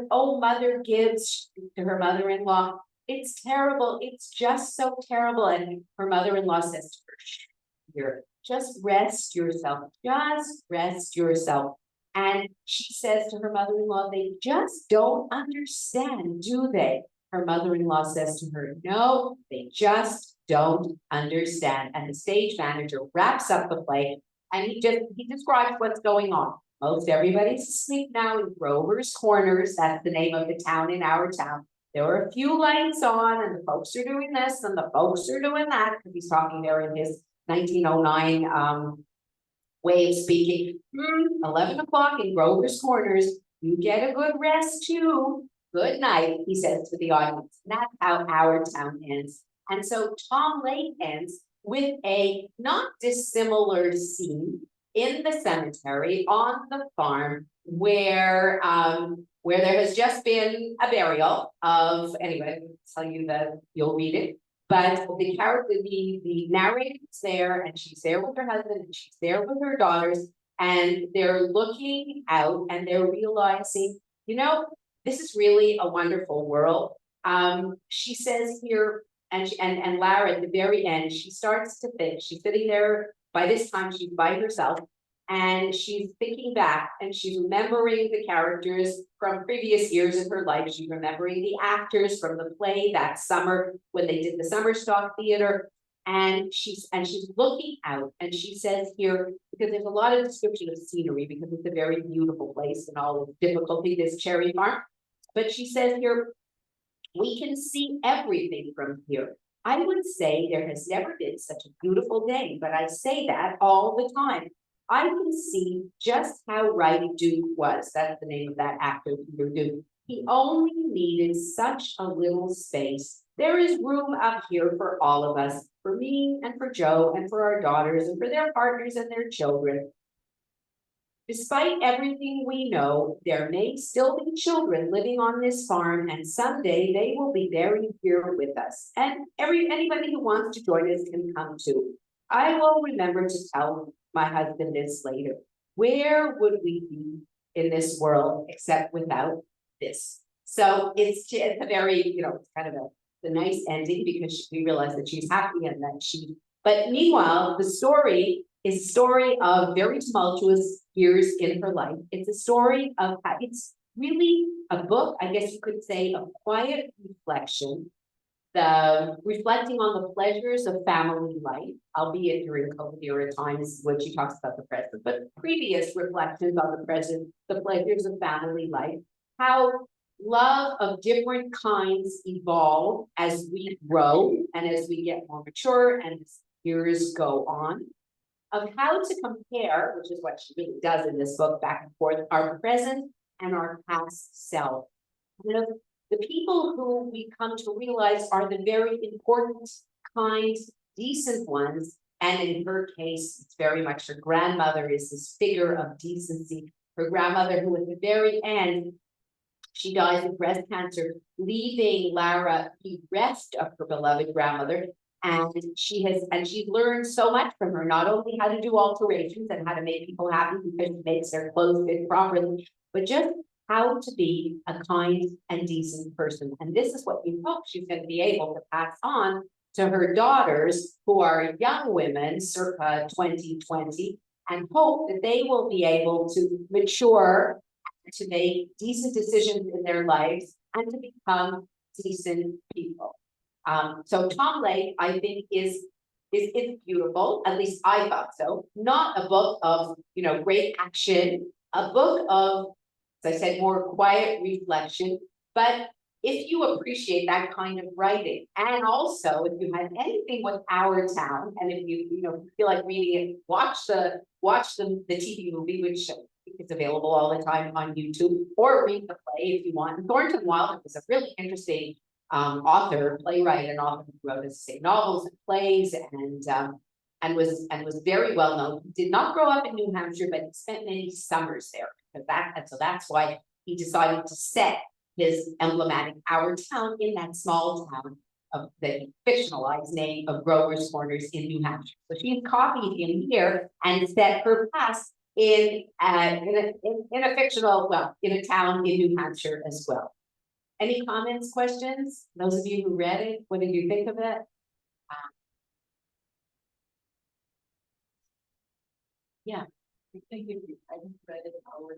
oh, Mother Gibbs, to her mother-in-law, it's terrible, it's just so terrible. And her mother-in-law says to her, here, just rest yourself. And she says to her mother-in-law, they just don't understand, do they? Her mother-in-law says to her, no, they just don't understand. And the stage manager wraps up the play, and he describes what's going on. Most everybody's asleep now in Grover's Corners. That's the name of the town in Our Town. There were a few lights on, and the folks are doing this, and the folks are doing that, because he's talking there in his 1909 way of speaking. 11 o'clock in Grover's Corners, you get a good rest too. Good night, he says to the audience. And that's how our town ends. And so Tom Lake ends with a not dissimilar scene in the cemetery on the farm where there has just been a burial of, anyway, I'll tell you that you'll read it. But the character, the narrator is there, and she's there with her husband, and she's there with her daughters, and they're looking out and they're realizing, you know, this is really a wonderful world. She says here, and Lara at the very end, she starts to think, she's sitting there, by this time she's by herself, and she's thinking back and she's remembering the characters from previous years in her life. She's remembering the actors from the play that summer when they did the summer stock theater. And she's looking out, and she says here, because there's a lot of description of scenery because it's a very beautiful place and all the difficulty, this cherry farm. But she says here, we can see everything from here. I would say there has never been such a beautiful day, but I say that all the time. I can see just how right Duke was. That's the name of that actor, Peter Duke. He only needed such a little space. There is room up here for all of us, for me and for Joe and for our daughters and for their partners and their children. Despite everything we know, there may still be children living on this farm, and someday they will be buried here with us. And anybody who wants to join us can come too. I will remember to tell my husband this later. Where would we be in this world except without this? So it's a very, it's kind of the nice ending because we realize that she's happy and that but meanwhile, the story is a story of very tumultuous years in her life. It's a story of, it's really a book, I guess you could say, of quiet reflection, reflecting on the pleasures of family life, albeit during COVID era times when she talks about the present, but previous reflections on the present, the pleasures of family life, how love of different kinds evolve as we grow and as we get more mature and as years go on, of how to compare, which is what she really does in this book, back and forth, our present and our past self. The people who we come to realize are the very important, kind, decent ones. And in her case, it's very much her grandmother is this figure of decency. Her grandmother, who at the very end, she dies of breast cancer, leaving Lara bereft of her beloved grandmother. And she's learned so much from her, not only how to do alterations and how to make people happy because she makes their clothes fit properly, but just how to be a kind and decent person. And this is what you hope she's going to be able to pass on to her daughters, who are young women, circa 2020, and hope that they will be able to mature, to make decent decisions in their lives, and to become decent people. So Tom Lake, I think, is beautiful. At least I thought so. Not a book of great action, a book of, as I said, more quiet reflection. But if you appreciate that kind of writing, and also if you have anything with our town, and if you feel like reading it, watch the TV movie, which is available all the time on YouTube, or read the play if you want. Thornton Wilder was a really interesting author, playwright, and author who wrote, as I say, novels and plays, and was very well known. He did not grow up in New Hampshire, but he spent many summers there. So that's why he decided to set his emblematic Our Town in that small town of the fictionalized name of Grover's Corners in New Hampshire. So she copied him here and set her past in a fictional, well, in a town in New Hampshire as well. Any comments, questions? Those of you who read it, what did you think of it? Yeah. I think if you hadn't read it, I would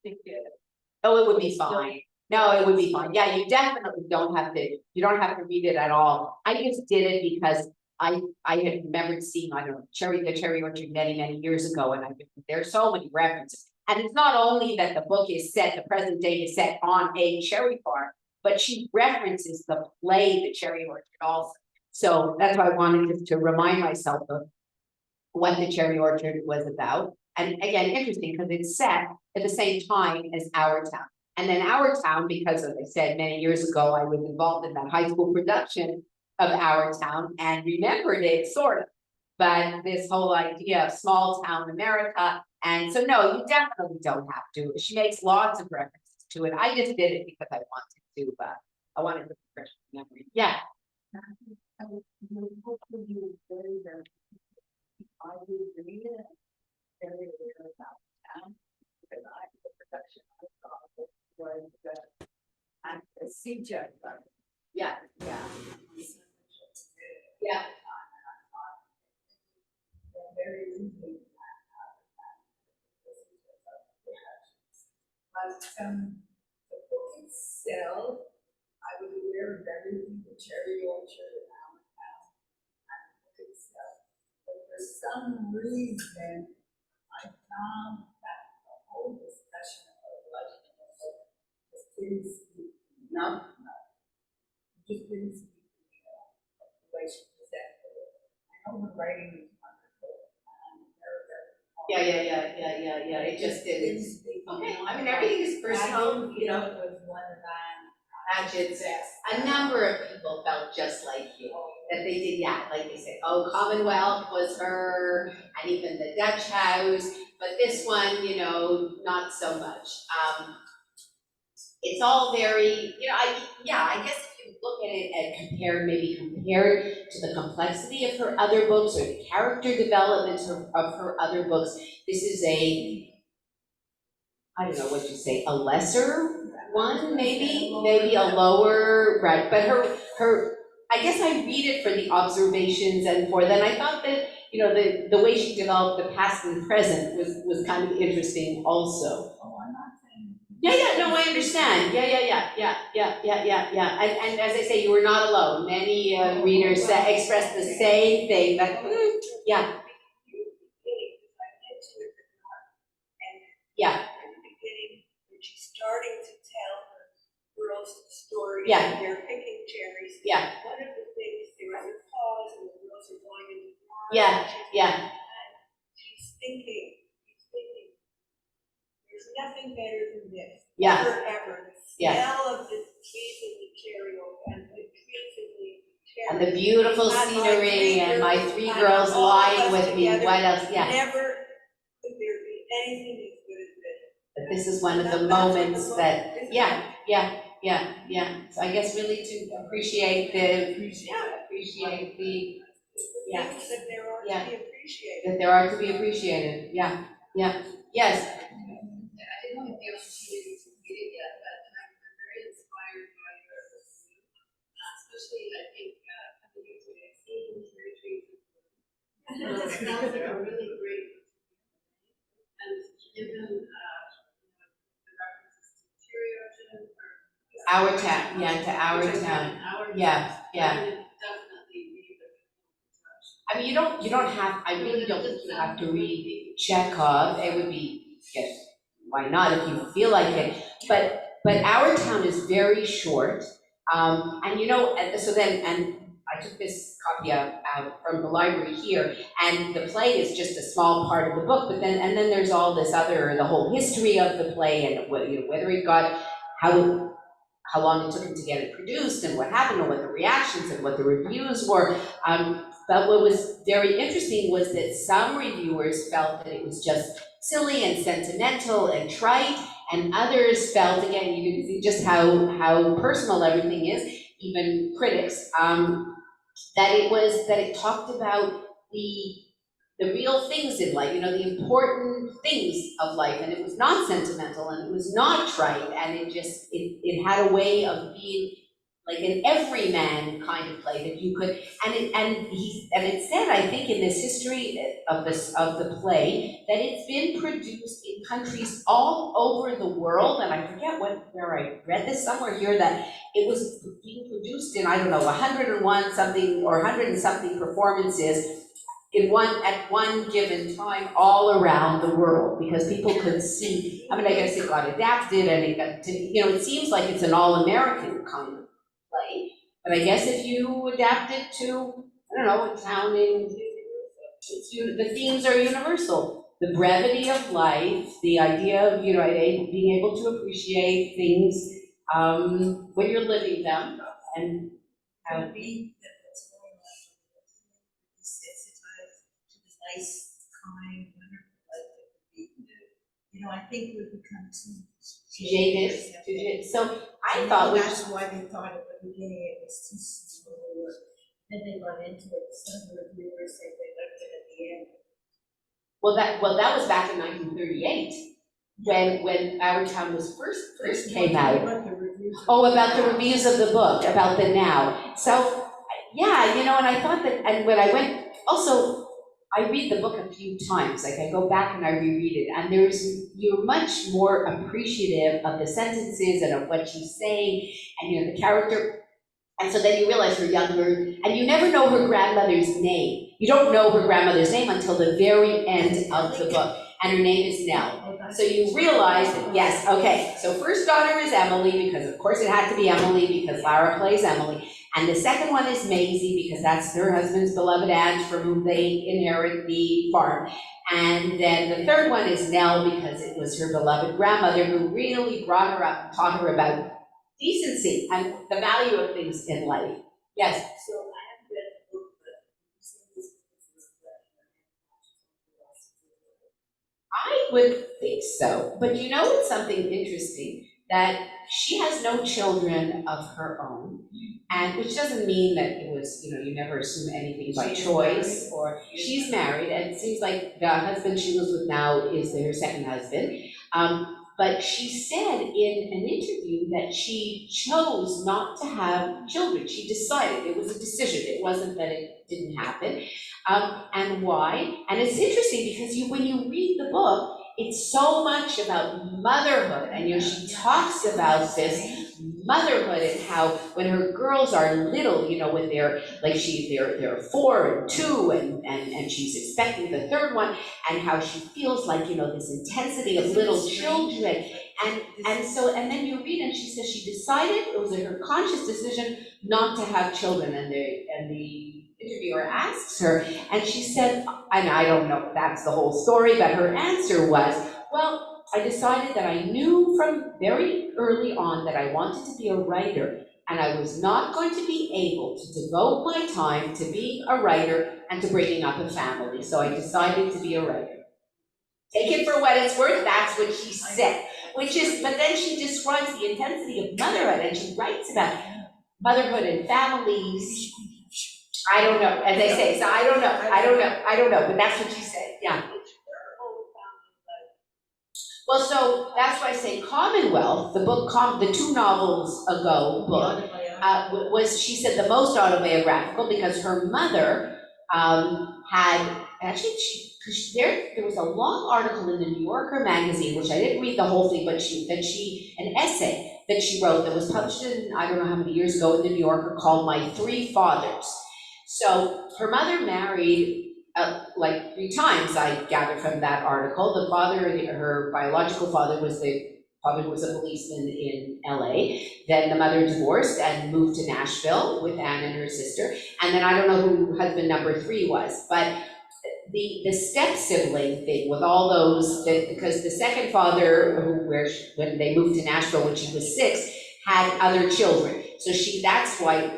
think it. Oh, it would be fine. No, it would be fine. Yeah, you definitely don't have to, read it at all. I just did it because I had remembered seeing, I don't know, the Cherry Orchard many years ago, and there's so many references. And it's not only that the book is set, the present day is set on a cherry farm, but she references the play, The Cherry Orchard, also. So that's why I wanted to remind myself of what the cherry orchard was about. And again, interesting because it's set at the same time as Our Town. And then Our Town, because as I said, many years ago, I was involved in that high school production of Our Town and remembered it sort of. But this whole idea of small town America, and so no, you definitely don't have to. She makes lots of references to it. I just did it because I wanted to, but I wanted to refresh my memory. Yeah. I would hopefully you would very, very, I would read it very aware about town, because the production I saw was the CJ. Yeah. Yeah. Very easy. The book itself, I was aware of everything, the cherry orchard and our town, and the book itself. But for some reason, I found that the whole discussion of life just didn't speak. No. Just didn't speak to me at all. The way she presented it. I know her writing is wonderful, and Yeah. It just didn't. Okay, I mean, everything is personal, you know. It was one of Patchett, a number of people felt just like you, that they did, yeah, like they said, oh, Commonwealth was her, and even the Dutch House, but this one, you know, not so much. It's all very, you know, I guess if you look at it and compared to the complexity of her other books or the character development of her other books, this is I don't know what you say, a lesser one, maybe a lower, right? But her, I guess I read it for the observations and for then I thought that, you know, the way she developed the past and present was kind of interesting also. Oh, I'm not saying. Yeah, no, I understand. Yeah. And as I say, you were not alone. Many readers expressed the same thing, but yeah. Yeah. She's starting to tell her girls the story. Yeah. And they're picking cherries. Yeah. One of the things, there was a pause and the girls are going into the car. Yeah. And she's thinking, there's nothing better than this. Yeah. Ever. The smell of the trees and the cherry and the trees and the cherry. And the beautiful scenery and my three girls lying with me. What else? Yeah. Never could there be anything as good as this. But this is one of the moments that, yeah. So I guess really to appreciate the, yeah. Things that there are to be appreciated. That there are to be appreciated. Yeah. Yes. I didn't have the opportunity to read it yet, but I'm very inspired by your especially I think the years when I've seen these retreats. Sounds like a really great, and given the references to cherry orchard or Our Town, to Our Town. Yeah. Definitely read it. I mean, you don't have, I really don't think you have to read Chekhov. It would be, yes, why not if you feel like it. But Our Town is very short. And you know, so then, and I took this copy out from the library here, and the play is just a small part of the book, but then there's all this other, the whole history of the play and whether it got, how long it took him to get it produced and what happened and what the reactions and what the reviews were. But what was very interesting was that some reviewers felt that it was just silly and sentimental and trite, and others felt, again, you can see just how personal everything is, even critics, that it talked about the real things in life, you know, the important things of life, and it was not sentimental and it was not trite, and it had a way of being like an everyman kind of play that you could, and it said, I think, in this history of the play, that it's been produced in countries all over the world, and I forget where I read this somewhere here, that it was being produced in, I don't know, 101 something or 100 and something performances at one given time all around the world, because people could see, I mean, I guess it got adapted and it got to, you know, it seems like it's an all-American kind of play, but I guess if you adapt it to, I don't know, a town in the themes are universal. The brevity of life, the idea of, being able to appreciate things when you're living them, and how. Could be that what's going on is sensitized to the nice, kind, wonderful life that would be. I think we've become too Jaded. So I And thought, that's why they thought at the beginning it was too slow. Then they got into it, some reviewers say they left it at the end. well, that was back in 1938, when Our Town was first came out. About the reviews. Oh, about the reviews of the book, about the now. So, yeah, and I thought that, and when I went, also, I read the book a few times, like I go back and I reread it, and you're much more appreciative of the sentences and of what she's saying, and the character. And so then you realize her younger, and you never know her grandmother's name. You don't know her grandmother's name until the very end of the book, and her name is Nell. So you realize that, yes, okay, so first daughter is Emily, because of course it had to be Emily, because Lara plays Emily. And the second one is Maisie, because that's her husband's beloved aunt from whom they inherit the farm. And then the third one is Nell, because it was her beloved grandmother who really brought her up and taught her about decency and the value of things in life. Yes? So I haven't read the book, but I've seen this I would think so, but it's something interesting, that she has no children of her own, and which doesn't mean that it was, you never assume anything by choice, or she's married, and it seems like the husband she lives with now is her second husband. But she said in an interview that she chose not to have children. She decided, it was a decision, it wasn't that it didn't happen. And why? And it's interesting because when you read the book, it's so much about motherhood, and she talks about this motherhood and how when her girls are little, when they're 4 and 2, and she's expecting the third one, and how she feels like this intensity of little children, and then you read, and she says she decided, it was her conscious decision not to have children, and the interviewer asks her, and she said, and I don't know if that's the whole story, but her answer was, well, I decided that I knew from very early on that I wanted to be a writer, and I was not going to be able to devote my time to being a writer and to bringing up a family, so I decided to be a writer. Take it for what it's worth, that's what she said, but then she describes the intensity of motherhood, and she writes about motherhood and families. I don't know, as I say, so I don't know, but that's what she said, yeah. Well, so that's why I say Commonwealth, the book, the 2 novels ago book, was, she said, the most autobiographical, because her mother had, actually, there was a long article in the New Yorker magazine, which I didn't read the whole thing, but an essay that she wrote that was published in, I don't know how many years ago, in the New Yorker, called My 3 Fathers. So her mother married like 3 times, I gather from that article. The father, her biological father, was a policeman in LA. Then the mother divorced and moved to Nashville with Anne and her sister. And then I don't know who husband number 3 was, but the step-sibling thing with all those, because the second father, when they moved to Nashville when she was 6, had other children. So that's why,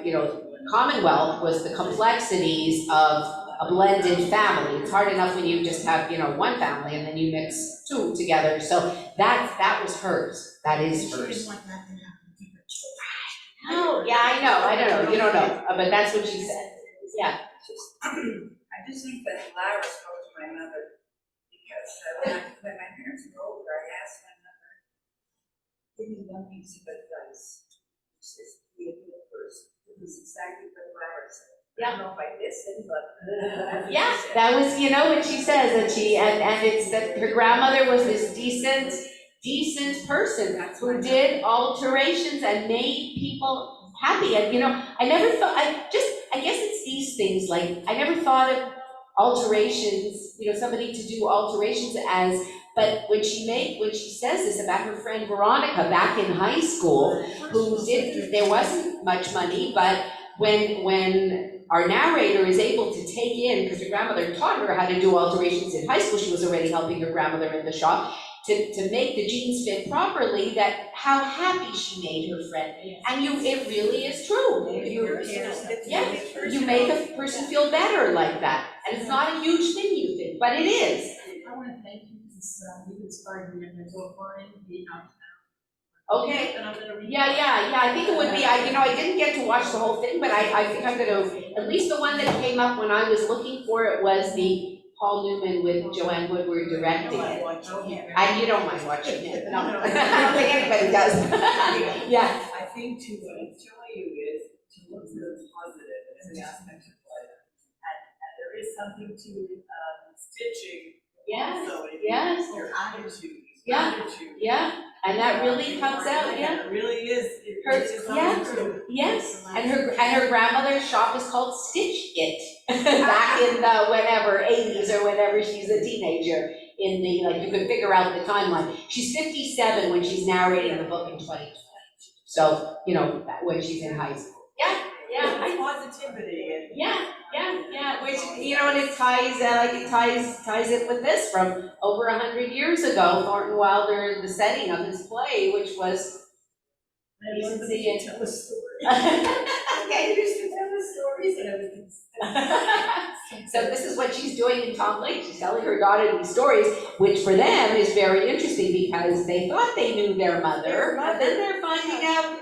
Commonwealth was the complexities of a blended family. It's hard enough when you just have, one family and then you mix 2 together. So that was hers. That is hers. She didn't want that to happen to her children. Oh, yeah, I know. You don't know, but that's what she said. Yeah. I just think that Lara spoke to my mother, because when my parents were older, I asked my mother, give me one piece of advice. She says, be a good person. It was exactly what Lara said. I don't know if I listened, but Yeah, that was, what she says, and it's that her grandmother was this decent person who did alterations and made people happy. And I never thought, I guess it's these things, like I never thought of alterations, somebody to do alterations but when she says this about her friend Veronica back in high school, there wasn't much money, but when our narrator is able to take in, because her grandmother taught her how to do alterations in high school, she was already helping her grandmother in the shop, to make the jeans fit properly, that how happy she made her friend. And it really is true. You make a person feel better like that. And it's not a huge thing, you think, but it is. I want to thank you because you've inspired me to go find the out. Okay. And I'm gonna read. Yeah, I think it would be, I didn't get to watch the whole thing, but I think I'm gonna, at least the one that came up when I was looking for it was the Paul Newman with Joanne Woodward directing it. And you don't mind watching it, no, I don't think anybody does. Yeah. I think to tell you is to look for the positive as an aspect of life. And there is something to stitching. Yes, So it yes. is your attitude. Yeah, Attitude. yeah, and that really comes out, yeah. It really is. Yes, and her grandmother's shop is called Stitch It. Back in the whenever 80s or whenever she's a teenager, in the, like, you could figure out the timeline. She's 57 when she's narrating the book in 2020. So, you know, when she's in high school. Yeah. Positivity and Which, you know, and it ties it with this from over 100 years ago. Thornton Wilder, the setting of his play, which was decency and tell a story. Okay. used to tell the stories and everything. So this is what she's doing in Tom Lake. She's telling her daughter these stories, which for them is very interesting because they thought they knew their mother, but then they're finding out,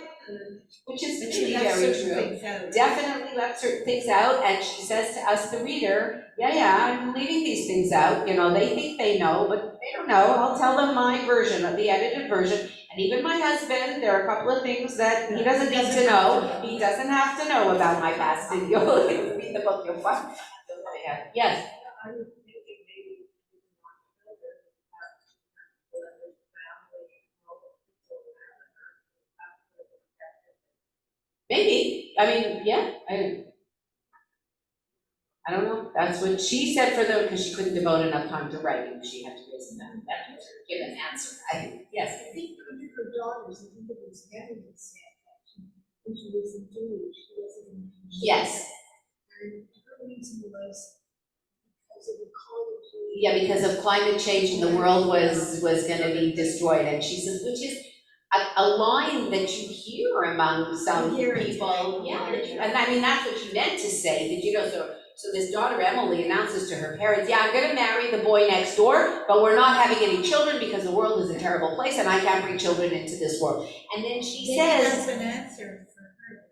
which is really very true. Definitely left certain things out, and she says to us, the reader, I'm leaving these things out. You know, they think they know, but they don't know. I'll tell them my version of the edited version. And even my husband, there are a couple of things that he doesn't need to know. He doesn't have to know about my past. And you'll read the book, you'll find. Yes. I was thinking maybe Maybe. I mean, yeah. I don't know. That's what she said for them, because she couldn't devote enough time to writing. She had to raise them. That was her given answer. Yes. I think under her daughters, I think it was very sad that when she was in Jewish, she wasn't. Yes. And her reason was because of ecology. Yeah, because of climate change and the world was going to be destroyed. And she says, which is a line that you hear among some people. Yeah, and I mean, that's what she meant to say. Did you know? So this daughter, Emily, announces to her parents, I'm going to marry the boy next door, but we're not having any children because the world is a terrible place and I can't bring children into this world. And then she says, That's an answer for her.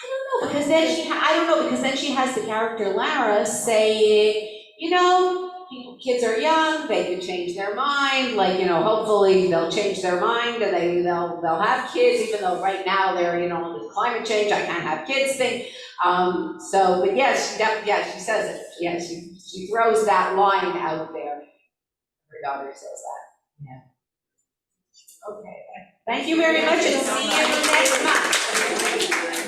I don't know, because then she has the character Lara saying, you know, kids are young, they could change their mind, like, you know, hopefully they'll change their mind and they'll have kids, even though right now they're, you know, with climate change, I can't have kids thing. But yes, she says it. Yeah, she throws that line out there. Her daughter says that. Yeah. Okay. Thank you very much, and see you next month.